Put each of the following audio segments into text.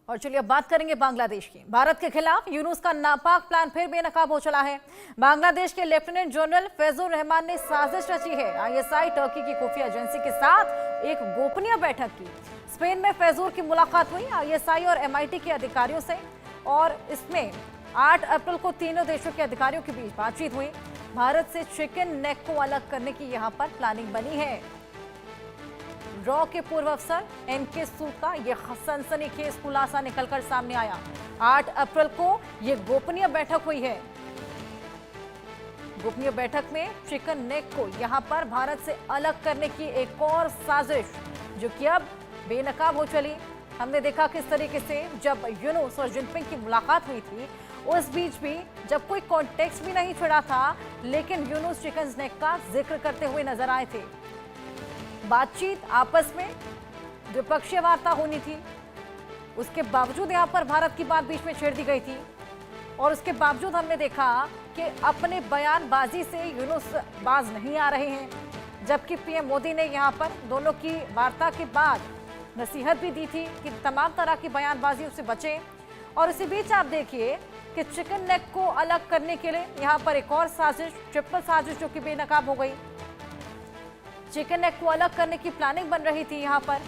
और चलिए अब बात करेंगे बांग्लादेश की। भारत के खिलाफ यूनुस का नापाक प्लान फिर बेनकाब हो चला है। बांग्लादेश के लेफ्टिनेंट जनरल फैजुर रहमान ने साजिश रची है। आईएसआई टर्की की खुफिया एजेंसी के साथ एक गोपनीय बैठक की। स्पेन में फैजुर की मुलाकात हुई आईएसआई और एमआईटी के अधिकारियों से, और इसमें 8 अप्रैल को तीनों देशों के अधिकारियों के बीच बातचीत हुई। भारत से चिकन नेक को अलग करने की यहाँ पर प्लानिंग बनी है। रॉ के पूर्व अफसर एनके सूद का यह सनसनीखेज खुलासा निकलकर सामने आया। 8 अप्रैल को यह गोपनीय बैठक हुई है। गोपनीय बैठक में चिकन नेक को यहां पर भारत से अलग करने की एक और साजिश, जो कि अब बेनकाब हो चली। हमने देखा किस तरीके से जब यूनुस और जिनपिंग की मुलाकात हुई थी, उस बीच भी जब कोई कॉन्टेक्स्ट भी नहीं छिड़ा था, लेकिन यूनुस चिकन नेक का जिक्र करते हुए नजर आए थे। बातचीत आपस में द्विपक्षीय वार्ता होनी थी, उसके बावजूद यहां पर भारत की बात बीच में छेड़ दी गई थी। और उसके बावजूद हमने देखा कि अपने बयानबाजी से यूनुस बाज नहीं आ रहे हैं, जबकि पीएम मोदी ने यहां पर दोनों की वार्ता के बाद नसीहत भी दी थी कि तमाम तरह की बयानबाजियों से बचें। और इसी बीच आप देखिए कि चिकन नेक को अलग करने के लिए यहां पर एक और साजिश, ट्रिपल साजिश, जो कि बेनकाब हो गई। चिकन नेक को अलग करने की प्लानिंग बन रही थी यहां पर।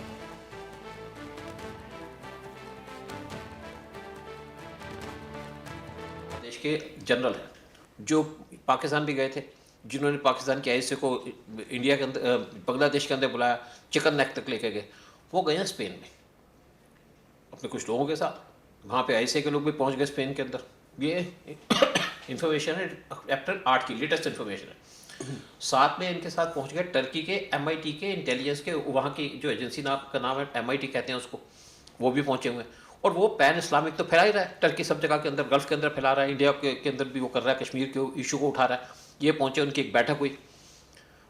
देश के जनरल हैं जो पाकिस्तान भी गए थे, जिन्होंने पाकिस्तान के आईएसए को इंडिया के अंदर, बांग्लादेश के अंदर बुलाया, चिकन नेक तक लेके गए। वो गए हैं स्पेन में अपने कुछ लोगों के साथ। वहाँ पे आईएसए के लोग भी पहुँच गए स्पेन के अंदर। ये इंफॉर्मेशन है अप्रैल 8 की लेटेस्ट इंफॉर्मेशन है। साथ में इनके साथ पहुंच गए टर्की के एमआईटी के इंटेलिजेंस के, वहाँ की जो एजेंसी का नाम है एमआईटी कहते हैं उसको, वो भी पहुंचे हुए हैं। और वो पैन इस्लामिक तो फैला ही रहा है, टर्की सब जगह के अंदर, गल्फ के अंदर फैला रहा है, इंडिया के अंदर भी वो कर रहा है, कश्मीर के इशू को उठा रहा है। ये पहुंचे, उनकी एक बैठक हुई,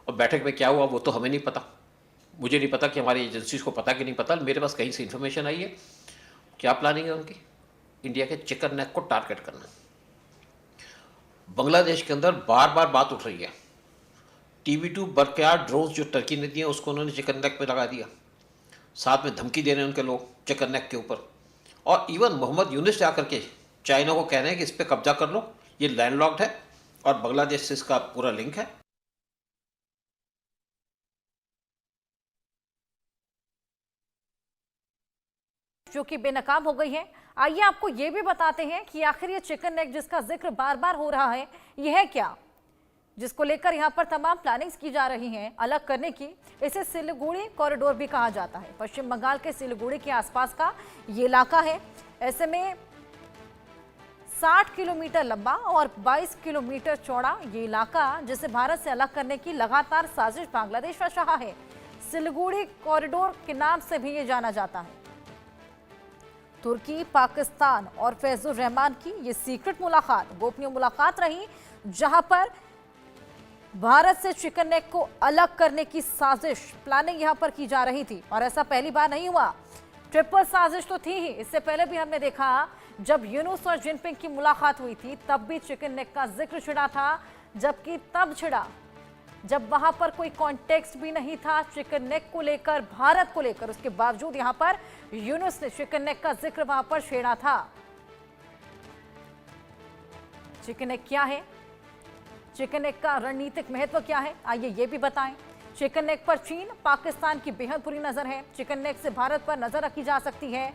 और बैठक में क्या हुआ वो तो हमें नहीं पता। मुझे नहीं पता कि हमारी एजेंसीज को पता कि नहीं पता। मेरे पास कहीं से इन्फॉर्मेशन आई है। क्या प्लानिंग है उनकी? इंडिया के चिकन नेक को टारगेट करना। बांग्लादेश के अंदर बार बार बात उठ रही है, TB2 बरकयार ड्रोन्स जो टर्की ने दिए उसको उन्होंने चिकन नेक पे लगा दिया। साथ में धमकी दे रहे हैं उनके लोग चिकन नेक के ऊपर। और इवन मोहम्मद यूनुस जाकर के चाइना को कह रहे हैं कि इस पर कब्जा कर लो, ये लैंडलॉक्ड है और बांग्लादेश से इसका पूरा लिंक है। जो कि बेनकाब हो गई है। आइए आपको ये भी बताते हैं कि आखिर ये चिकन नेक जिसका जिक्र बार बार हो रहा है, यह है क्या, जिसको लेकर यहां पर तमाम प्लानिंग्स की जा रही हैं अलग करने की। इसे सिलीगुड़ी कॉरिडोर भी कहा जाता है। पश्चिम बंगाल के सिलीगुड़ी के आसपास का ये इलाका है। ऐसे में 60 किलोमीटर लंबा और 22 किलोमीटर चौड़ा ये इलाका, जिसे भारत से अलग करने की लगातार साजिश बांग्लादेश रच रहा है। सिलीगुड़ी कॉरिडोर के नाम से भी ये जाना जाता है। तुर्की, पाकिस्तान और फैजुर रहमान की ये सीक्रेट मुलाकात, गोपनीय मुलाकात रही, जहां पर भारत से चिकन नेक को अलग करने की साजिश, प्लानिंग यहां पर की जा रही थी। और ऐसा पहली बार नहीं हुआ, ट्रिपल साजिश तो थी ही। इससे पहले भी हमने देखा जब यूनुस और जिनपिंग की मुलाकात हुई थी, तब भी चिकन नेक का जिक्र छिड़ा था, जबकि तब छिड़ा जब वहां पर कोई कॉन्टेक्स्ट भी नहीं था चिकन नेक को लेकर, भारत को लेकर। उसके बावजूद यहां पर यूनुस ने चिकन नेक का जिक्र वहां पर छेड़ा था। चिकन नेक क्या है, चिकन नेक का रणनीतिक महत्व क्या है, आइए ये भी बताएं। चिकन नेक पर चीन, पाकिस्तान की बेहद बुरी नजर है। चिकन नेक से भारत पर नजर रखी जा सकती है।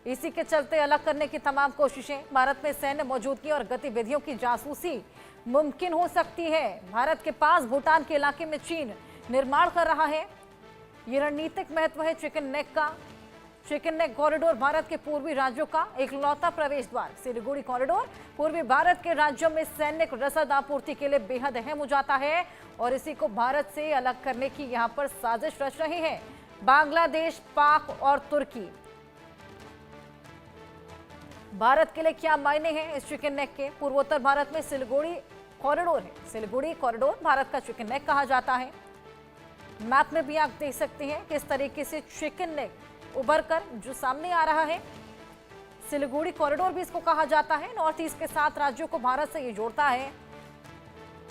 इसी के चलते अलग करने की तमाम कोशिशें, भारत में सैन्य मौजूदगी और गतिविधियों की जासूसी मुमकिन हो सकती है। भारत के पास भूटान के इलाके में चीन निर्माण कर रहा है। ये रणनीतिक महत्व है चिकन नेक का। चिकन नेक कॉरिडोर भारत के पूर्वी राज्यों का एकलौता प्रवेश द्वार। सिलीगुड़ी कॉरिडोर पूर्वी भारत के राज्यों में सैन्य रसद आपूर्ति के लिए बेहद अहम हो जाता है, और इसी को भारत से अलग करने की यहां पर साजिश रच रहे हैं बांग्लादेश, पाक और तुर्की। भारत के लिए क्या मायने हैं इस चिकन नेक के? पूर्वोत्तर भारत में सिलीगुड़ी कॉरिडोर है। सिलीगुड़ी कॉरिडोर भारत का चिकन नेक कहा जाता है। मैप में भी आप देख सकते हैं किस तरीके से चिकन नेक उभर कर जो सामने आ रहा है। सिलीगुड़ी कॉरिडोर भी इसको कहा जाता है। नॉर्थ ईस्ट के 7 राज्यों को भारत से ये जोड़ता है।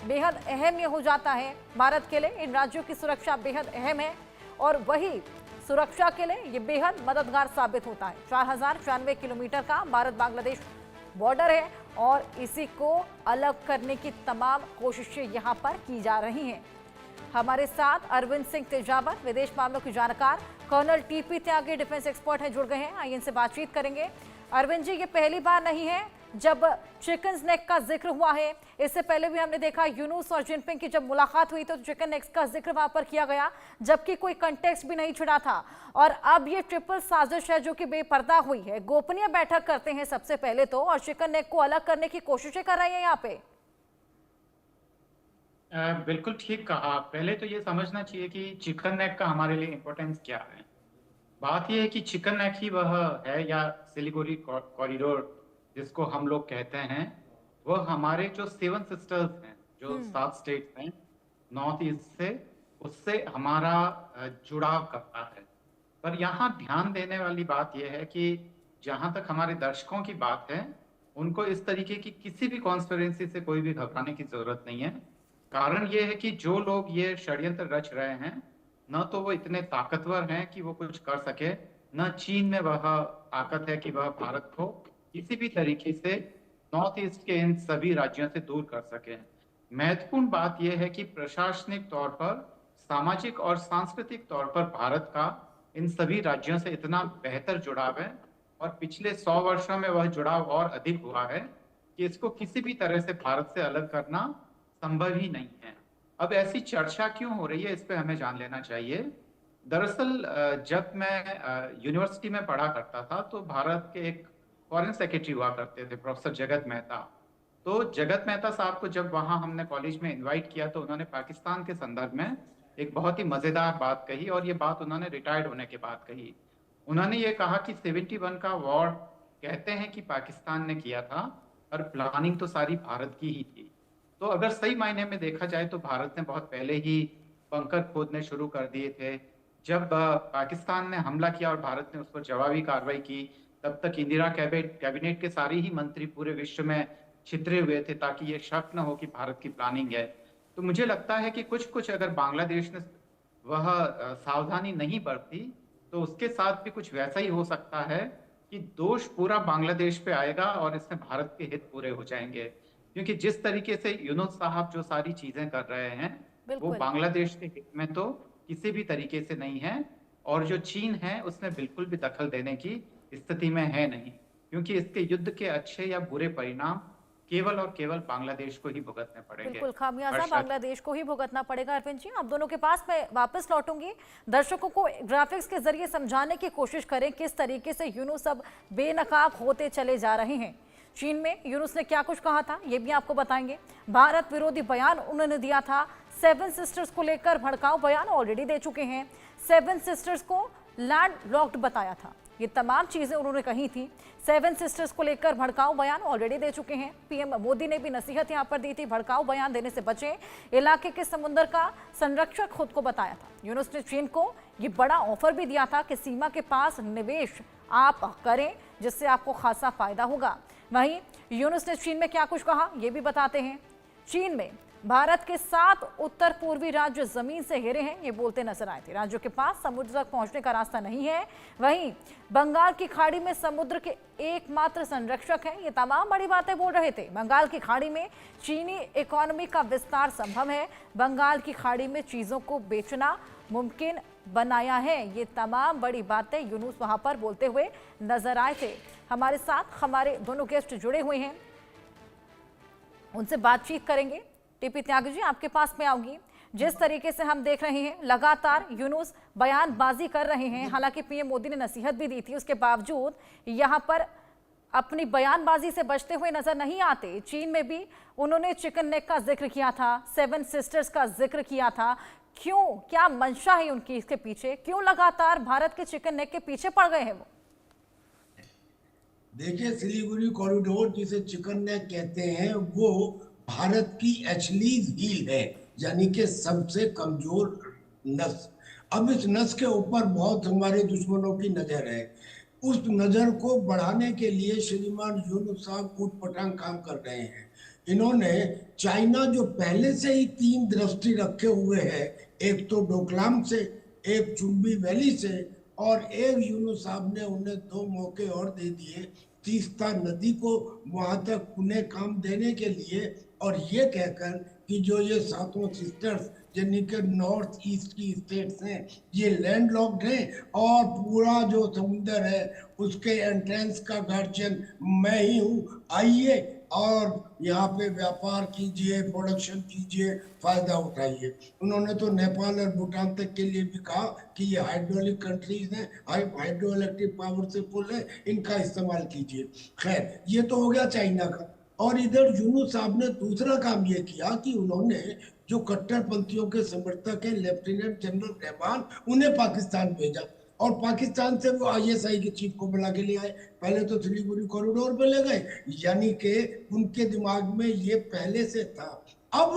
बेहद अहम ये हो जाता है भारत के लिए। इन राज्यों की सुरक्षा बेहद अहम है, और वही सुरक्षा के लिए ये बेहद मददगार साबित होता है। 4094 किलोमीटर का भारत बांग्लादेश बॉर्डर है और इसी को अलग करने की तमाम कोशिशें यहाँ पर की जा रही हैं। हमारे साथ अरविंद सिंह तेजावत, विदेश मामलों के जानकार, कर्नल टीपी त्यागी, डिफेंस एक्सपर्ट हैं, जुड़ गए हैं। आइए इनसे बातचीत करेंगे। अरविंद जी, ये पहली बार नहीं है जब चिकन नेक का जिक्र हुआ है। इससे पहले भी हमने देखा यूनुस और जिनपिंग की जब मुलाकात हुई तो चिकन नेक का जिक्र वहां पर किया गया, जबकि कोई कंटेक्स्ट भी नहीं छिड़ा था। और अब ये ट्रिपल साजिश है जो कि बेपर्दा हुई है। गोपनीय बैठक करते हैं सबसे पहले तो, और चिकन नेक को अलग करने की कोशिशें कर रहे हैं यहाँ पे। बिल्कुल ठीक कहा। पहले तो ये समझना चाहिए कि चिकन नेक का हमारे लिए इम्पोर्टेंस क्या है। बात यह है कि चिकन नेक ही वह है, या सिलीगुड़ी कॉरिडोर जिसको हम लोग कहते हैं, वह हमारे जो 7 सिस्टर्स हैं, जो 7 स्टेट्स हैं नॉर्थ ईस्ट से, उससे हमारा जुड़ाव करता है। पर यहाँ ध्यान देने वाली बात यह है कि जहाँ तक हमारे दर्शकों की बात है, उनको इस तरीके की किसी भी कॉन्स्पिरेसी से कोई भी घबराने की जरूरत नहीं है। कारण ये है कि जो लोग ये षड्यंत्र रच रहे हैं, न तो वो इतने ताकतवर हैं कि वो कुछ कर सके, न चीन में वह ताकत है कि वह भारत को किसी भी तरीके से नॉर्थ ईस्ट के इन सभी राज्यों से दूर कर सके। महत्वपूर्ण बात यह है कि प्रशासनिक तौर पर, सामाजिक और सांस्कृतिक तौर पर भारत का इन सभी राज्यों से इतना बेहतर जुड़ाव है, और पिछले 100 वर्षों में वह जुड़ाव और अधिक हुआ है कि इसको किसी भी तरह से भारत से अलग करना संभव ही नहीं है। अब ऐसी चर्चा क्यों हो रही है, इस पे हमें जान लेना चाहिए। दरअसल जब मैं यूनिवर्सिटी में पढ़ा करता था तो भारत के एक फॉरेन सेक्रेटरी हुआ करते थे, प्रोफेसर जगत मेहता। तो जगत मेहता साहब को जब वहां हमने कॉलेज में इनवाइट किया तो उन्होंने पाकिस्तान के संदर्भ में एक बहुत ही मजेदार बात कही, और ये बात उन्होंने रिटायर्ड होने के बाद कही। उन्होंने ये कहा कि 71 का वॉर कहते हैं कि पाकिस्तान ने किया था, और प्लानिंग तो सारी भारत की ही थी। तो अगर सही मायने में देखा जाए तो भारत ने बहुत पहले ही बंकर खोदने शुरू कर दिए थे। जब पाकिस्तान ने हमला किया और भारत ने उस पर जवाबी कार्रवाई की, तब तक इंदिरा कैबिनेट के सारे ही मंत्री पूरे विश्व में छितरे हुए थे ताकि ये शक न हो कि भारत की प्लानिंग है। तो मुझे लगता है कि कुछ अगर बांग्लादेश ने वह सावधानी नहीं बरती तो उसके साथ भी कुछ वैसा ही हो सकता है कि दोष पूरा बांग्लादेश पे आएगा और इसमें भारत के हित पूरे हो जाएंगे। क्योंकि जिस तरीके से यूनुस साहब जो सारी चीजें कर रहे हैं वो बांग्लादेश के हित में तो किसी भी तरीके से नहीं है, और जो चीन है उसमें बिल्कुल भी दखल देने की स्थिति में है नहीं, क्योंकि इसके युद्ध के अच्छे या बुरे परिणाम केवल और केवल बांग्लादेश को ही भुगतने पड़ेंगे। बिल्कुल, खामियाजा बांग्लादेश को ही भुगतना पड़ेगा। अरविंद जी, आप दोनों के पास मैं वापस लौटूंगी। दर्शकों को ग्राफिक्स के जरिए समझाने की कोशिश करें किस तरीके से यूनुस अब बेनकाब होते चले जा रहे हैं। चीन में यूनुस ने क्या कुछ कहा था ये भी आपको बताएंगे। भारत विरोधी बयान उन्होंने दिया था। 7 सिस्टर्स को लेकर भड़काऊ बयान ऑलरेडी दे चुके हैं। 7 सिस्टर्स को लैंड लॉक्ड बताया था। ये तमाम चीजें उन्होंने कही थी। 7 सिस्टर्स को लेकर भड़काऊ बयान ऑलरेडी दे चुके हैं। पीएम मोदी ने भी नसीहत यहां पर दी थी, भड़काऊ बयान देने से बचें, इलाके के समुद्र का संरक्षक खुद को बताया था। यूनुस ने चीन को ये बड़ा ऑफर भी दिया था कि सीमा के पास निवेश आप करें जिससे आपको खासा फायदा होगा। वहीं यूनुस ने चीन में क्या कुछ कहा ये भी बताते हैं। चीन में भारत के 7 उत्तर पूर्वी राज्य जमीन से घिरे हैं, ये बोलते नजर आए थे। राज्यों के पास समुद्र तक पहुंचने का रास्ता नहीं है। वहीं बंगाल की खाड़ी में समुद्र के एकमात्र संरक्षक हैं। ये तमाम बड़ी बातें बोल रहे थे। बंगाल की खाड़ी में चीनी इकोनॉमी का विस्तार संभव है। बंगाल की खाड़ी में चीजों को बेचना मुमकिन बनाया है। ये तमाम बड़ी बातें यूनुस वहां पर बोलते हुए नजर आए थे। हमारे साथ हमारे दोनों गेस्ट जुड़े हुए हैं, उनसे बातचीत करेंगे। टीपी त्यागी जी, आपके पास में आऊंगी। जिस तरीके से हम देख रहे हैं लगातार यूनुस बयानबाजी कर रहे हैं, हालांकि पीएम मोदी ने नसीहत भी दी थी, उसके बावजूद यहां पर अपनी बयानबाजी से बचते हुए नजर नहीं आते। चीन में भी उन्होंने चिकन नेक का जिक्र किया था, 7 सिस्टर्स का जिक्र किया था। क्यों, क्या मंशा है उनकी इसके पीछे? क्यों लगातार भारत के चिकन नेक के पीछे पड़ गए हैं वो? देखिए, सिलीगुड़ी कॉरिडोर जिसे चिकन नेक कहते हैं वो भारत की एचलीज हील है, यानी कि सबसे कमजोर नस। अब इस नस के ऊपर बहुत हमारे दुश्मनों की नजर है। उस नजर को बढ़ाने के लिए श्रीमान यूनुस साहब ऊटपटांग काम कर रहे हैं। इन्होंने चाइना जो पहले से ही 3 दृष्टि रखे हुए हैं, एक तो डोकलाम से, एक चुंबी वैली से और एक यूनुस साहब ने उन्हें 2 मौके और दे दिए तीस्ता नदी को वहां तक पुनः काम देने के लिए, और ये कहकर कि जो ये सातों सिस्टर्स जिन्हीं के नॉर्थ ईस्ट की स्टेट्स हैं ये लैंड लॉक्ड हैं और पूरा जो समुंदर है उसके एंट्रेंस का गार्जियन मैं ही हूँ, आइए और यहाँ पे व्यापार कीजिए, प्रोडक्शन कीजिए, फायदा उठाइए। उन्होंने तो नेपाल और भूटान तक के लिए भी कहा कि ये हाइड्रोलिक कंट्रीज हैं, हाइड्रो इलेक्ट्रिक पावर से फुल है, इनका इस्तेमाल कीजिए। खैर ये तो हो गया चाइना का। और इधर यूनुस साहब ने दूसरा काम ये किया कि उन्होंने जो कट्टरपंथियों के समर्थक हैं लेफ्टिनेंट जनरल रहमान उन्हें पाकिस्तान भेजा, और पाकिस्तान से वो आईएसआई के चीफ को बुला के ले आए। पहले तो सिलीगुड़ी कॉरिडोर पे ले गए, यानी कि उनके दिमाग में ये पहले से था। अब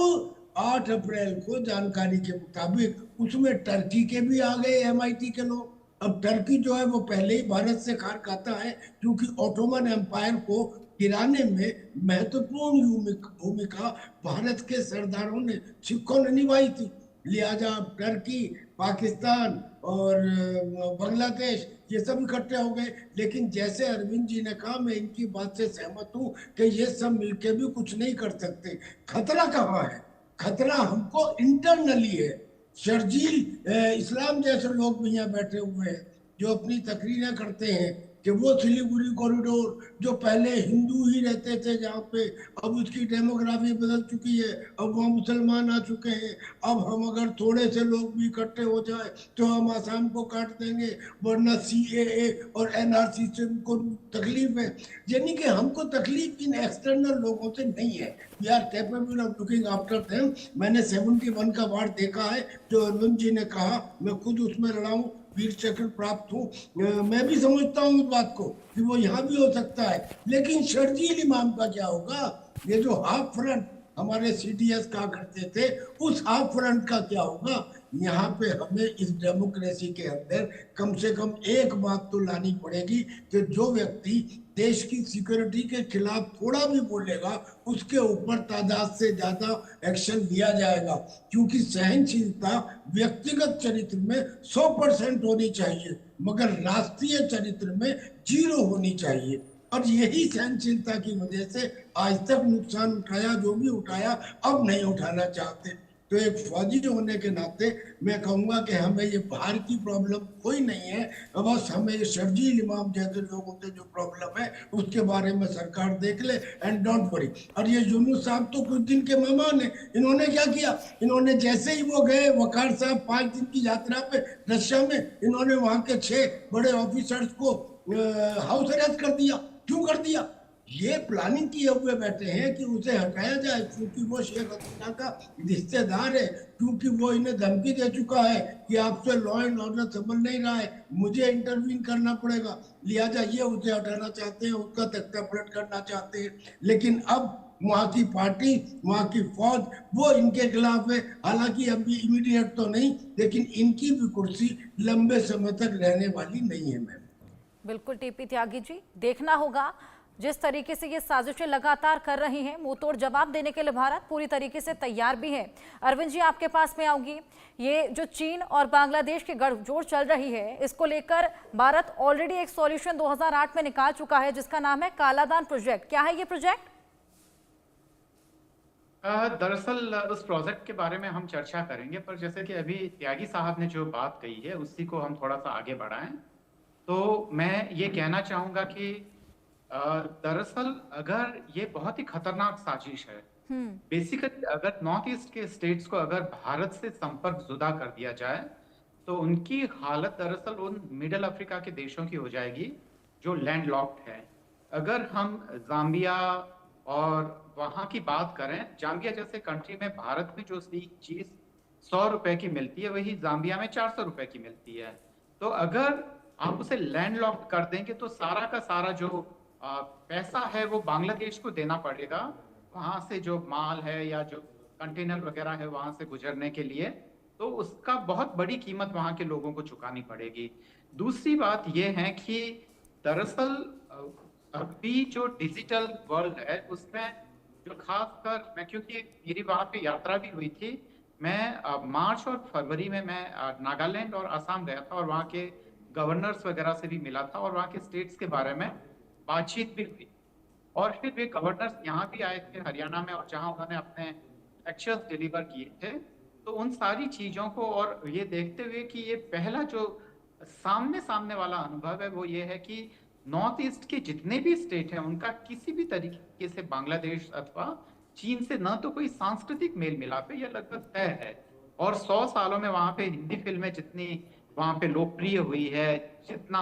8 अप्रैल को जानकारी के मुताबिक उसमें टर्की के भी आ गए एमआईटी के लोग। अब टर्की जो है वो पहले ही भारत से खार खाता है, क्योंकि ऑटोमन एम्पायर को गिराने में महत्वपूर्ण भूमिका भारत के सरदारों ने, सिखों ने निभाई थी। लिहाजा टर्की, पाकिस्तान और बांग्लादेश ये सब इकट्ठे हो गए। लेकिन जैसे अरविंद जी ने कहा, मैं इनकी बात से सहमत हूं कि ये सब मिलके भी कुछ नहीं कर सकते। खतरा कहाँ है? खतरा हमको इंटरनली है। शर्जील इस्लाम जैसे लोग भी यहाँ बैठे हुए हैं जो अपनी तकरीरें करते हैं कि वो सिलीगुड़ी कॉरिडोर जो पहले हिंदू ही रहते थे जहाँ पे, अब उसकी डेमोग्राफी बदल चुकी है, अब वहाँ मुसलमान आ चुके हैं, अब हम अगर थोड़े से लोग भी इकट्ठे हो जाए तो हम आसाम को काट देंगे, वरना सीएए और एनआरसी से उनको तकलीफ है। यानी कि हमको तकलीफ इन एक्सटर्नल लोगों से नहीं है, we are capable of looking after them. मैंने 71 का वार देखा है जो अरविंद जी ने कहा, मैं खुद उसमें लड़ा हूँ, वीर चक्र प्राप्त हूँ। मैं भी समझता हूँ इस बात को कि वो यहाँ भी हो सकता है। लेकिन शर्जील इमाम का क्या होगा? ये जो हाफ फ्रंट हमारे सीडीएस कहा करते थे, उस हाफ फ्रंट का क्या होगा? यहाँ पे हमें इस डेमोक्रेसी के अंदर कम से कम एक बात तो लानी पड़ेगी कि जो व्यक्ति देश की सिक्योरिटी के खिलाफ थोड़ा भी बोलेगा उसके ऊपर तादाद से ज्यादा एक्शन लिया जाएगा, क्योंकि सहनशीलता व्यक्तिगत चरित्र में 100% होनी चाहिए, मगर राष्ट्रीय चरित्र में 0 होनी चाहिए। और यही सहनशीलता की वजह से आज तक नुकसान उठाया जो भी उठाया, अब नहीं उठाना चाहते। तो एक फौजी होने के नाते मैं कहूंगा कि हमें ये बाहर की प्रॉब्लम कोई नहीं है, बस हमें ये शर्जील इमाम जैसे लोगों से जो प्रॉब्लम है उसके बारे में सरकार देख ले, एंड डोंट वरी। और ये यूनुस साहब तो कुछ दिन के मेहमान है, इन्होंने क्या किया? इन्होंने जैसे ही वो गए वकार साहब 5 दिन की यात्रा पे रशिया में, इन्होंने वहां के 6 बड़े ऑफिसर्स को हाउस अरेस्ट कर दिया। क्यों कर दिया? ये प्लानिंग किए हुए बैठे हैं कि उसे हटाया जाए, क्योंकि वो शेख हसीना का रिश्तेदार है, क्योंकि वो इन्हें धमकी दे चुका है कि आपसे लॉ एंड ऑर्डर संभल नहीं रहा है, मुझे इंटरवीन करना पड़ेगा। लिहाजा ये उसे हटाना चाहते हैं, उसका तख्ता पलट करना चाहते हैं। लेकिन अब वहाँ की पार्टी, वहाँ की फौज वो इनके खिलाफ है। हालांकि अभी इमीडिएट तो नहीं, लेकिन इनकी भी कुर्सी लंबे समय तक रहने वाली नहीं है। मैम बिल्कुल टीपी त्यागी जी, देखना होगा जिस तरीके से ये साजिशें लगातार कर रही हैं, मुंह तोड़ जवाब देने के लिए भारत पूरी तरीके से तैयार भी है। अरविंद जी आपके पास में आऊंगी, ये जो चीन और बांग्लादेश की गठजोड़ चल रही है, इसको लेकर भारत ऑलरेडी एक सॉल्यूशन 2008 में निकाल चुका है जिसका नाम है कालादान प्रोजेक्ट। क्या है ये प्रोजेक्ट? दरअसल उस प्रोजेक्ट के बारे में हम चर्चा करेंगे, पर जैसे कि अभी त्यागी साहब ने जो बात कही है उसी को हम थोड़ा सा आगे बढ़ाएं। तो मैं ये कहना चाहूंगा कि दरअसल अगर ये बहुत ही खतरनाक साजिश है। बेसिकली अगर नॉर्थ ईस्ट के स्टेट्स को अगर भारत से संपर्क जुदा कर दिया जाए तो उनकी हालत दरअसल उन मिडिल अफ्रीका के देशों की हो जाएगी जो लैंड लॉक्ड है। अगर हम जाम्बिया और वहां की बात करें, जाम्बिया जैसे कंट्री में भारत में जो चीज 100 रुपए की मिलती है वही जाम्बिया में 400 रुपए की मिलती है। तो अगर आप उसे लैंड लॉक्ड कर देंगे तो सारा का सारा जो पैसा है वो बांग्लादेश को देना पड़ेगा, वहां से जो माल है या जो कंटेनर वगैरह है वहां से गुजरने के लिए, तो उसका बहुत बड़ी कीमत वहां के लोगों को चुकानी पड़ेगी। दूसरी बात यह है कि दरअसल अभी जो डिजिटल वर्ल्ड है उसमें जो खासकर मैं, क्योंकि मेरी वहां पे यात्रा भी हुई थी, मैं मार्च और फरवरी में मैं नागालैंड और असम गया था और वहाँ के गवर्नर्स वगैरह से भी मिला था और वहाँ के स्टेट्स के बारे में बातचीत भी हुई। और फिर वे गवर्नर्स यहाँ भी आए थे हरियाणा में, और जहाँ उन्होंने अपने लेक्चर्स डिलीवर किए थे। तो उन सारी चीजों को और ये देखते हुए कि ये पहला जो सामने सामने वाला अनुभव है वो ये है कि नॉर्थ ईस्ट के जितने भी स्टेट हैं उनका किसी भी तरीके से बांग्लादेश अथवा चीन से न तो कोई सांस्कृतिक मेल मिलाप है, यह लगभग तय है। और 100 सालों में वहां पे हिंदी फिल्में जितनी वहां पे लोकप्रिय हुई है, जितना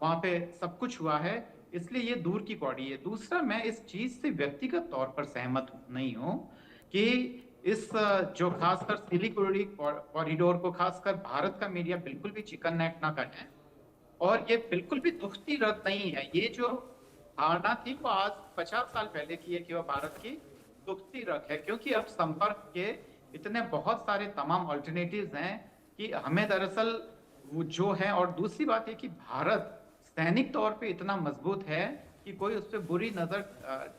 वहां पे सब कुछ हुआ है, इसलिए ये दूर की कौड़ी है। दूसरा, मैं इस चीज से व्यक्तिगत तौर पर सहमत नहीं हूं कि इस जो खासकर सिलिगुड़ी कॉरिडोर को खासकर भारत का मीडिया बिल्कुल भी चिकन नेक ना करे। और ये बिल्कुल भी दुखती रग नहीं है। ये जो धारणा थी वो आज 50 साल पहले की है कि वह भारत की दुखती रग है, क्योंकि अब संपर्क के इतने बहुत सारे तमाम ऑल्टरनेटिव्स हैं कि हमें दरअसल वो जो है। और दूसरी बात है कि भारत सैनिक तौर पे इतना मजबूत है कि कोई उस पर बुरी नजर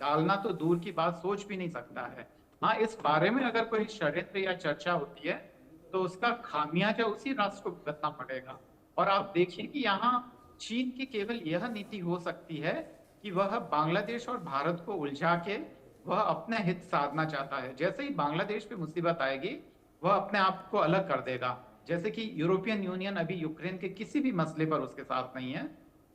डालना तो दूर की बात सोच भी नहीं सकता है। हाँ, इस बारे में अगर कोई षड्यंत्र या चर्चा होती है तो उसका खामियाजा उसी राष्ट्र को भुगतना पड़ेगा। और आप देखिए कि यहाँ चीन की केवल यह नीति हो सकती है कि वह बांग्लादेश और भारत को उलझा के वह अपने हित साधना चाहता है। जैसे ही बांग्लादेश पे मुसीबत आएगी वह अपने आप को अलग कर देगा। जैसे कि यूरोपियन यूनियन अभी यूक्रेन के किसी भी मसले पर उसके साथ नहीं है,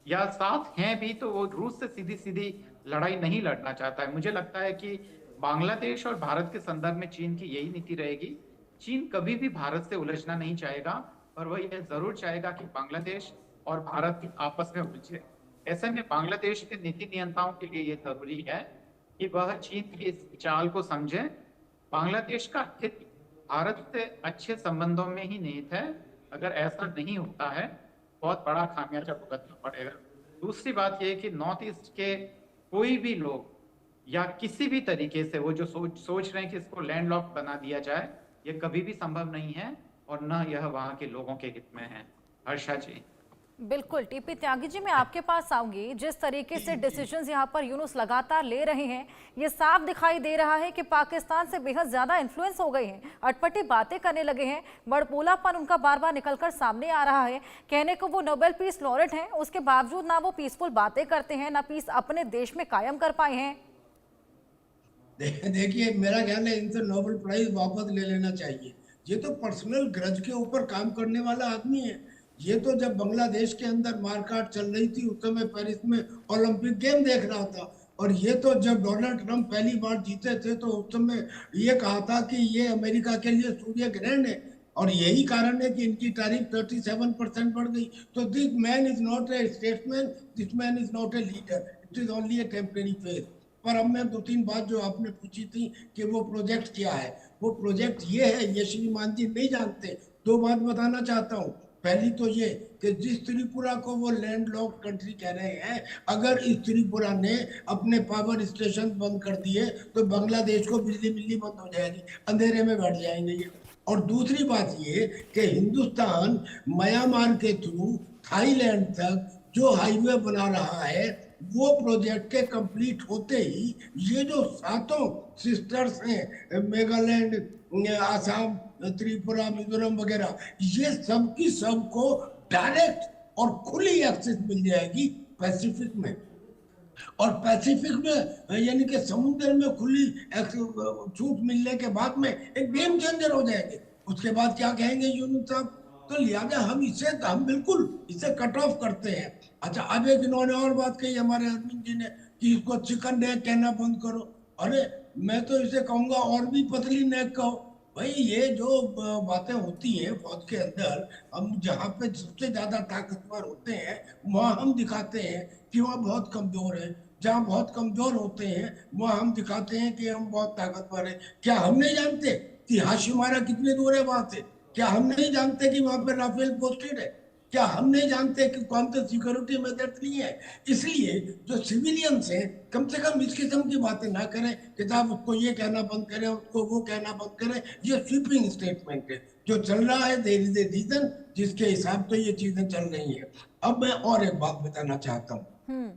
या साथ हैं भी तो वो रूस से सीधी सीधी लड़ाई नहीं लड़ना चाहता है। मुझे लगता है कि बांग्लादेश और भारत के संदर्भ में चीन की यही नीति रहेगी। चीन कभी भी भारत से उलझना नहीं चाहेगा, और वह यह जरूर चाहेगा कि बांग्लादेश और भारत आपस में उलझे। ऐसे में बांग्लादेश के नीति नियंताओं के लिए यह जरूरी है कि वह चीन की इस चाल को समझे। बांग्लादेश का हित भारत से अच्छे संबंधों में ही निहित है। अगर ऐसा नहीं होता है बहुत बड़ा खामियाजा भुगतना पड़ेगा। दूसरी बात यह है कि नॉर्थ ईस्ट के कोई भी लोग या किसी भी तरीके से वो जो सोच रहे हैं कि इसको लैंडलॉक बना दिया जाए, ये कभी भी संभव नहीं है और न यह वहां के लोगों के हित में है। हर्षा जी। बिल्कुल, टीपी त्यागी जी, मैं आपके पास आऊंगी। जिस तरीके से डिसीजंस यहाँ पर यूनुस लगातार ले रहे हैं, ये साफ दिखाई दे रहा है कि पाकिस्तान से बेहद ज्यादा इन्फ्लुएंस हो गए हैं, अटपटी बातें करने लगे हैं, बड़पोलापन उनका बार बार निकलकर सामने आ रहा है। कहने को वो नोबेल पीस लॉरेट हैं, उसके बावजूद ना वो पीसफुल बातें करते हैं, ना पीस अपने देश में कायम कर पाए हैं। देखिए, मेरा ख्याल है इनसे नोबेल प्राइज वापस ले लेना चाहिए। ये तो पर्सनल ग्रज के ऊपर काम करने वाला आदमी है। ये तो जब बांग्लादेश के अंदर मारकाट चल रही थी उस समय पेरिस में ओलंपिक गेम देख रहा था, और ये तो जब डोनाल्ड ट्रंप पहली बार जीते थे तो उस समय ये कहा था कि ये अमेरिका के लिए सूर्य ग्रहण है, और यही कारण है कि इनकी तारीफ 37% बढ़ गई। तो this man is not a statesman, this man is not a leader, it is only A temporary phase. पर अब मैं 2-3 बात जो आपने पूछी थी कि वो प्रोजेक्ट क्या है, वो प्रोजेक्ट ये है, ये श्रीमान जी नहीं जानते। 2 बात बताना चाहता हूँ। पहली तो ये कि जिस त्रिपुरा को वो लैंडलॉक्ड कंट्री कह रहे हैं, अगर इस त्रिपुरा ने अपने पावर स्टेशन बंद कर दिए तो बांग्लादेश को बिजली मिलनी बंद हो जाएगी, अंधेरे में बैठ जाएंगे ये। और दूसरी बात ये कि हिंदुस्तान म्यांमार के थ्रू थाईलैंड तक जो हाईवे बना रहा है, वो प्रोजेक्ट के कंप्लीट होते ही ये जो 7 सिस्टर्स हैं, मेघालैंड, आसाम, त्रिपुरा, मिजोरम वगैरह, ये सब की सबको डायरेक्ट और खुली एक्सेस मिल जाएगी पैसिफिक में। और पैसिफिक में यानी कि समुद्र में खुली छूट मिलने के बाद में एक गेम चेंजर हो जाएंगे। उसके बाद क्या कहेंगे यूनुस साहब? तो लिहाजा हम बिल्कुल इसे कट ऑफ करते हैं। अच्छा, अब एक इन्होंने और बात कही हमारे अरविंद जी ने कि इसको चिकन नेक कहना बंद करो। अरे मैं तो इसे कहूंगा और भी पतली नेक कहो। भाई, ये जो बातें होती हैं फौज के अंदर, हम जहाँ पे सबसे ज्यादा ताकतवर होते हैं वहाँ हम दिखाते हैं कि वहाँ बहुत कमजोर है, जहाँ बहुत कमजोर होते हैं वहाँ हम दिखाते हैं कि हम बहुत ताकतवर है। क्या हम नहीं जानते कि हाशिमारा कितने दूर है वहां से? क्या हम नहीं जानते कि वहां पर राफेल पोस्टेड है? क्या हम नहीं जानते कि कौन से सिक्योरिटी मेथड्स नहीं है? इसलिए जो सिविलियंस हैं कम से कम इस किस्म की बातें ना करें कि साहब उसको ये कहना बंद करें, उसको वो कहना बंद करें। ये स्वीपिंग स्टेटमेंट है जो चल रहा है, देयर इज ए रीजन जिसके हिसाब से ये चीजें चल रही हैं। अब मैं और एक बात बताना चाहता हूँ।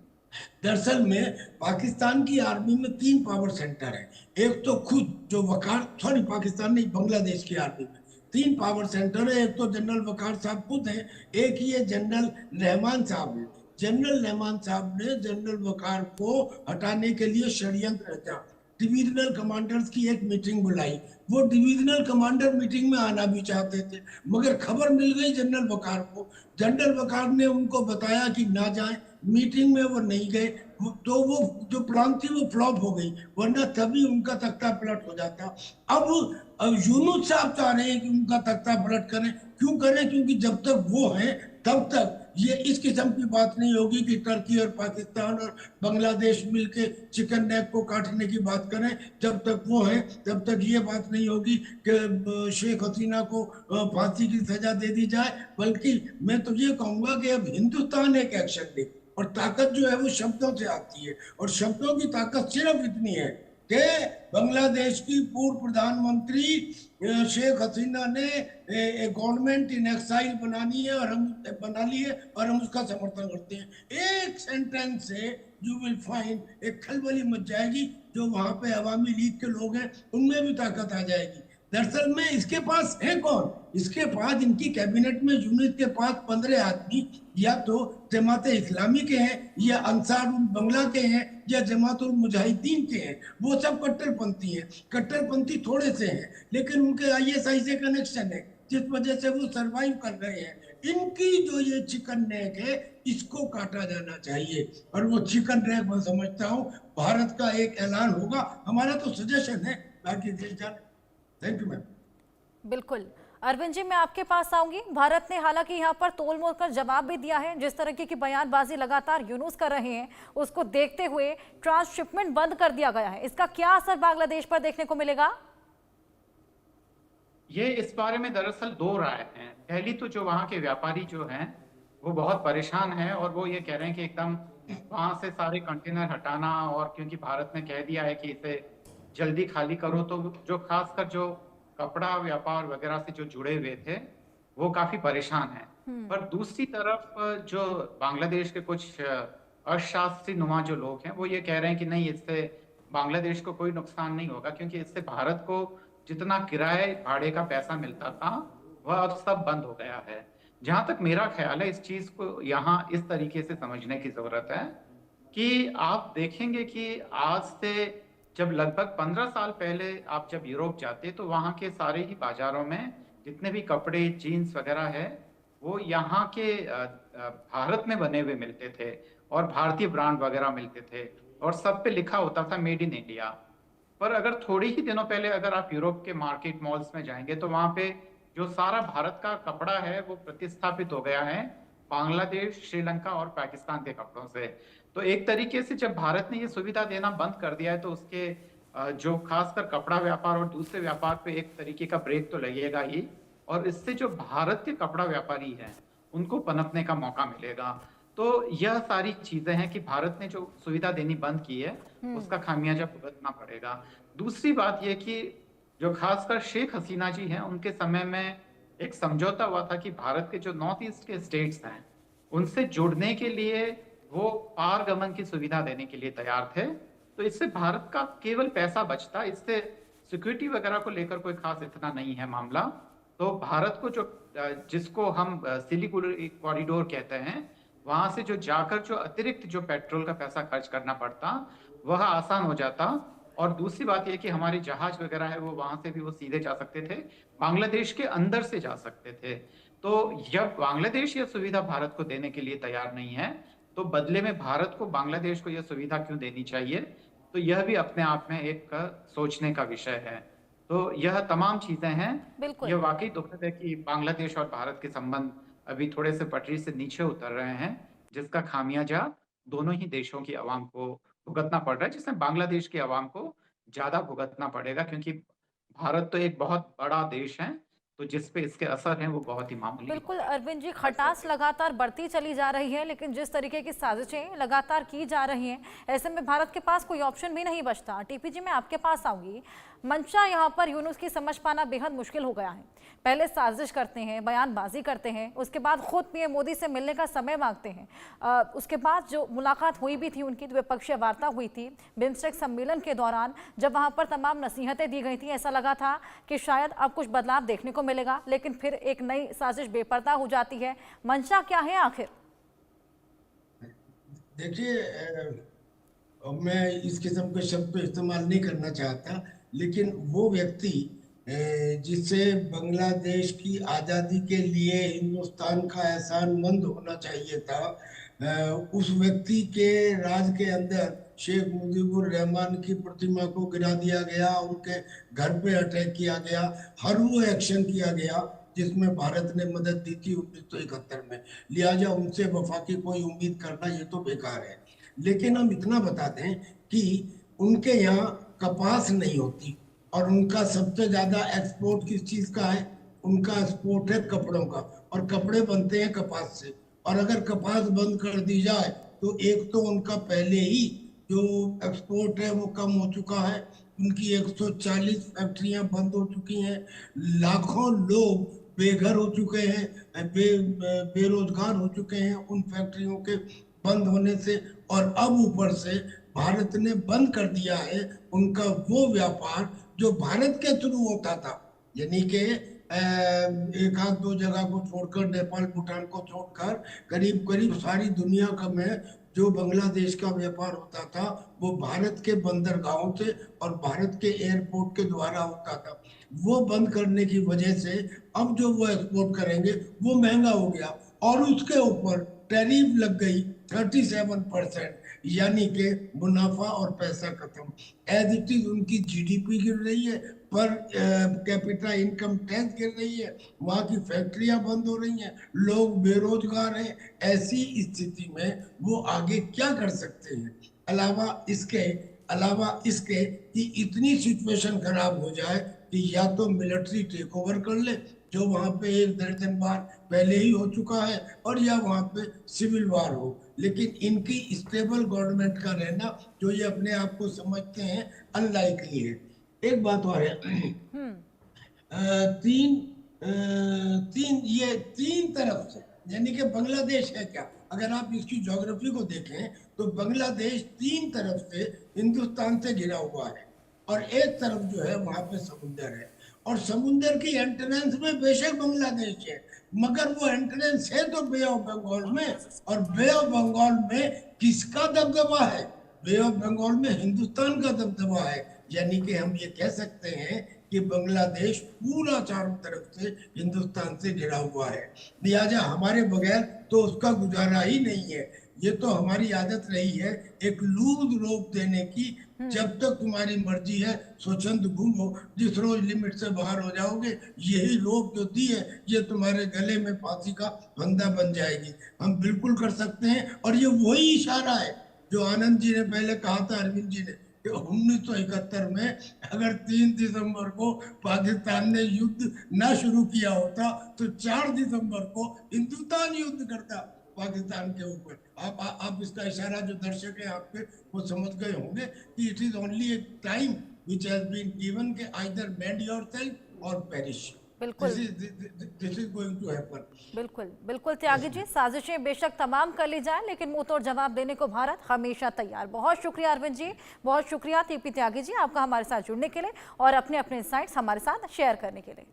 दरअसल में पाकिस्तान की आर्मी में 3 पावर सेंटर है। एक तो खुद जो वकार, सॉरी पाकिस्तान नहीं, बांग्लादेश की आर्मी में तीन पावर सेंटर है। एक तो जनरल वकार साहब खुद हैं, एक ये जनरल रहमान साहब है। जनरल रहमान साहब ने जनरल वकार को हटाने के लिए षड्यंत्र रचा, डिविजनल कमांडर्स की एक मीटिंग बुलाई। वो डिविजनल कमांडर मीटिंग में आना भी चाहते थे, मगर खबर मिल गई जनरल वकार को। जनरल वकार ने उनको बताया कि ना जाएं, मीटिंग में वो नहीं गए, तो वो जो प्लान थी वो फ्लॉप हो गई, वरना तभी उनका तख्ता पलट हो जाता। अब यूनुस साहब चाह रहे हैं कि उनका तख्ता पलट करें। क्यों करें? क्योंकि जब तक वो हैं तब तक ये इस किस्म की बात नहीं होगी कि टर्की और पाकिस्तान और बांग्लादेश मिलके चिकन नेक को काटने की बात करें। जब तक वो हैं तब तक ये बात नहीं होगी कि शेख हसीना को फांसी की सजा दे दी जाए। बल्कि मैं तो ये कहूंगा कि अब हिंदुस्तान एक एक्शन ले, और ताकत जो है वो शब्दों से आती है, और शब्दों की ताकत सिर्फ इतनी है कि बांग्लादेश की पूर्व प्रधानमंत्री शेख हसीना ने गवर्नमेंट इन एक्साइल बनानी है और हम बना ली है, और हम उसका समर्थन करते हैं। एक सेंटेंस से यू विल फाइंड एक खलबली मच जाएगी। जो वहां पे अवामी लीग के लोग हैं उनमें भी ताकत आ जाएगी। दरअसल में इसके पास है कौन? इसके पास, इनकी कैबिनेट में यूनिट के पास 15 आदमी या तो जमात इस्लामी के हैं, या अंसारुल बंगला के हैं, या जमातुल मुजाहिदीन के हैं। वो सब कट्टरपंथी हैं। कट्टरपंथी थोड़े से हैं, लेकिन उनके ISI से कनेक्शन है, जिस वजह से वो सरवाइव कर रहे हैं। इनकी जो ये चिकन नेक है, इसको काटा जाना चाहिए। और वो चिकन नेक मैं समझता हूँ भारत का एक ऐलान होगा। हमारा तो सजेशन है, बाकी देश जाने। Thank you ma'am. बिल्कुल अरविंद जी, मैं आपके पास आऊंगी। भारत ने हालांकि यहाँ पर तोल मोल कर जवाब भी दिया है। जिस तरह की बयानबाजी लगातार यूनुस कर रहे हैं, उसको देखते हुए ट्रांसशिपमेंट बंद कर दिया गया है। इसका क्या असर बांग्लादेश पर देखने को मिलेगा? ये इस बारे में दरअसल दो राय हैं। पहली तो जो वहाँ के व्यापारी जो हैं वो बहुत परेशान हैं, और वो ये कह रहे हैं कि एकदम वहाँ से सारे कंटेनर हटाना, और क्योंकि भारत ने कह दिया है कि इसे जल्दी खाली करो, तो जो खासकर जो कपड़ा व्यापार वगैरह से जो जुड़े हुए थे वो काफी परेशान हैं। पर दूसरी तरफ जो बांग्लादेश के कुछ अशास्त्री नुमा जो लोग हैं वो ये कह रहे हैं कि नहीं, इससे बांग्लादेश को कोई नुकसान नहीं होगा, क्योंकि इससे भारत को जितना किराए भाड़े का पैसा मिलता था वह अब सब बंद हो गया है। जहां तक मेरा ख्याल है, इस चीज को यहाँ इस तरीके से समझने की जरूरत है कि आप देखेंगे कि आज से जब लगभग 15 साल पहले आप जब यूरोप जाते तो वहाँ के सारे ही बाजारों में जितने भी कपड़े जीन्स वगैरह है वो यहाँ के भारत में बने हुए मिलते थे, और भारतीय ब्रांड वगैरह मिलते थे, और सब पे लिखा होता था मेड इन इंडिया। पर अगर थोड़ी ही दिनों पहले अगर आप यूरोप के मार्केट मॉल्स में जाएंगे तो वहाँ पे जो सारा भारत का कपड़ा है वो प्रतिस्थापित हो गया है बांग्लादेश, श्रीलंका और पाकिस्तान के कपड़ों से। तो एक तरीके से जब भारत ने ये सुविधा देना बंद कर दिया है तो उसके जो खासकर कपड़ा व्यापार और दूसरे व्यापार पे एक तरीके का ब्रेक तो लगेगा ही, और इससे जो भारत के कपड़ा व्यापारी हैं उनको पनपने का मौका मिलेगा। तो यह सारी चीजें हैं कि भारत ने जो सुविधा देनी बंद की है उसका खामियाजा भुगतना पड़ेगा। दूसरी बात यह कि जो खासकर शेख हसीना जी हैं उनके समय में एक समझौता हुआ था कि भारत के जो नॉर्थ ईस्ट के स्टेट्स हैं उनसे जुड़ने के लिए वो पारगमन की सुविधा देने के लिए तैयार थे। तो इससे भारत का केवल पैसा बचता, इससे सिक्योरिटी वगैरह को लेकर कोई खास इतना नहीं है मामला। तो भारत को जो जिसको हम सिलीगुड़ी कॉरिडोर कहते हैं, वहां से जो जाकर जो अतिरिक्त जो पेट्रोल का पैसा खर्च करना पड़ता वह आसान हो जाता। और दूसरी बात यह कि हमारे जहाज वगैरह है वो वहां से भी वो सीधे जा सकते थे, बांग्लादेश के अंदर से जा सकते थे। तो जब बांग्लादेश ये सुविधा भारत को देने के लिए तैयार नहीं है तो बदले में भारत को बांग्लादेश को यह सुविधा क्यों देनी चाहिए, तो यह भी अपने आप में एक सोचने का विषय है। तो यह तमाम चीजें हैं। यह वाकई दुखद है कि बांग्लादेश और भारत के संबंध अभी थोड़े से पटरी से नीचे उतर रहे हैं, जिसका खामियाजा दोनों ही देशों की आवाम को भुगतना पड़ रहा है, जिसमें बांग्लादेश की आवाम को ज्यादा भुगतना पड़ेगा, क्योंकि भारत तो एक बहुत बड़ा देश है, तो जिस पे इसके असर हैं वो बहुत ही मामूली। बिल्कुल अरविंद जी, खटास लगातार बढ़ती चली जा रही है, लेकिन जिस तरीके की साजिशें लगातार की जा रही हैं, ऐसे में भारत के पास कोई ऑप्शन भी नहीं बचता। टीपी जी, मैं आपके पास आऊंगी। मंशा यहाँ पर यूनुस की समझ पाना बेहद मुश्किल हो गया है। पहले साजिश करते हैं, बयानबाजी करते हैं, उसके बाद खुद पीएम मोदी से मिलने का समय मांगते हैं। उसके बाद जो मुलाकात हुई भी थी उनकी, द्विपक्षीय वार्ता हुई थी बिम्स्टेक सम्मेलन के दौरान, जब वहाँ पर तमाम नसीहतें दी गई थी, ऐसा लगा था कि शायद अब कुछ बदलाव देखने को मिलेगा, लेकिन फिर एक नई साजिश बेपर्दा हो जाती है। मंशा क्या है आखिर? देखिए, मैं इस किस्म के शब्द तो इस्तेमाल नहीं करना चाहता, लेकिन वो व्यक्ति जिसे बांग्लादेश की आज़ादी के लिए हिंदुस्तान का एहसानमंद होना चाहिए था, उस व्यक्ति के राज के अंदर शेख मुजीबुर रहमान की प्रतिमा को गिरा दिया गया, उनके घर पे अटैक किया गया, हर वो एक्शन किया गया जिसमें भारत ने मदद दी थी 1971 में। लिहाजा उनसे वफा की कोई उम्मीद करना ये तो बेकार है। लेकिन हम इतना बता दें कि उनके यहाँ कपास नहीं होती, और उनका सबसे ज्यादा एक्सपोर्ट किस चीज का है? उनका एक्सपोर्ट है कपड़ों का, और कपड़े बनते हैं कपास से। और अगर कपास बंद कर दी जाए तो एक तो उनका पहले ही जो एक्सपोर्ट है वो कम हो चुका है, उनकी 140 फैक्ट्रियां बंद हो चुकी हैं, लाखों लोग बेघर हो चुके हैं, बेरोजगार हो चुके हैं उन फैक्ट्रियों के बंद होने से। और अब ऊपर से भारत ने बंद कर दिया है उनका वो व्यापार जो भारत के थ्रू होता था, यानी कि एक आध दो जगह को छोड़कर, नेपाल भूटान को छोड़कर, करीब करीब सारी दुनिया का में जो बांग्लादेश का व्यापार होता था वो भारत के बंदरगाहों से और भारत के एयरपोर्ट के द्वारा होता था। वो बंद करने की वजह से अब जो वो एक्सपोर्ट करेंगे वो महंगा हो गया, और उसके ऊपर टैरिफ लग गई 37%, यानी कि मुनाफा और पैसा खत्म। एज इट इज उनकी जीडीपी गिर रही है, पर कैपिटा इनकम टैक्स गिर रही है, वहाँ की फैक्ट्रियां बंद हो रही हैं, लोग बेरोजगार हैं। ऐसी स्थिति में वो आगे क्या कर सकते हैं अलावा इसके कि इतनी सिचुएशन खराब हो जाए कि या तो मिलिट्री टेक ओवर कर ले, जो वहां पे 1 दर्जन बार पहले ही हो चुका है, और या वहां पे सिविल वार हो। लेकिन इनकी स्टेबल गवर्नमेंट का रहना, जो ये अपने आप को समझते हैं, अनलाइकली है। एक बात और है, तीन तरफ से, यानी कि बांग्लादेश है क्या, अगर आप इसकी ज्योग्राफी को देखें तो बांग्लादेश 3 तरफ से हिंदुस्तान से घिरा हुआ है, और एक तरफ जो है वहां पे समुद्र है, और समुद्र की एंट्रेंस में बेशक बांग्लादेश है, मगर वो एंट्रेंस है तो बे ऑफ बंगाल में, और बे ऑफ बंगाल में किसका दबदबा है? बे ऑफ बंगाल में हिंदुस्तान का दबदबा है। यानी कि हम ये कह सकते हैं कि बांग्लादेश पूरा चारों तरफ से हिंदुस्तान से घिरा हुआ है। लिहाजा हमारे बगैर तो उसका गुजारा ही नहीं है। ये तो हमारी आदत रही है एक लूज रोप देने की, जब तक तुम्हारी मर्जी है स्वच्छंद घूमो, जिस रोज लिमिट से बाहर हो जाओगे यही रोप जो दी है ये तुम्हारे गले में फांसी का फंदा बन जाएगी। हम बिल्कुल कर सकते हैं, और ये वही इशारा है जो आनंद जी ने पहले कहा था, अरविंद जी ने, 1971 में अगर 3 दिसंबर को पाकिस्तान ने युद्ध ना शुरू किया होता तो 4 दिसंबर को हिंदुस्तान युद्ध करता पाकिस्तान के ऊपर। आप इसका इशारा जो दर्शक है आपके वो समझ गए होंगे कि it is only a time which has been given के either bend yourself or perish. बिल्कुल, this is going to happen. बिल्कुल बिल्कुल त्यागी जी, साजिशें बेशक तमाम कर ली जाए, लेकिन मुंह तोड़ जवाब देने को भारत हमेशा तैयार। बहुत शुक्रिया अरविंद जी, बहुत शुक्रिया टीपी त्यागी जी, आपका हमारे साथ जुड़ने के लिए और अपने अपने इनसाइट्स हमारे साथ शेयर करने के लिए।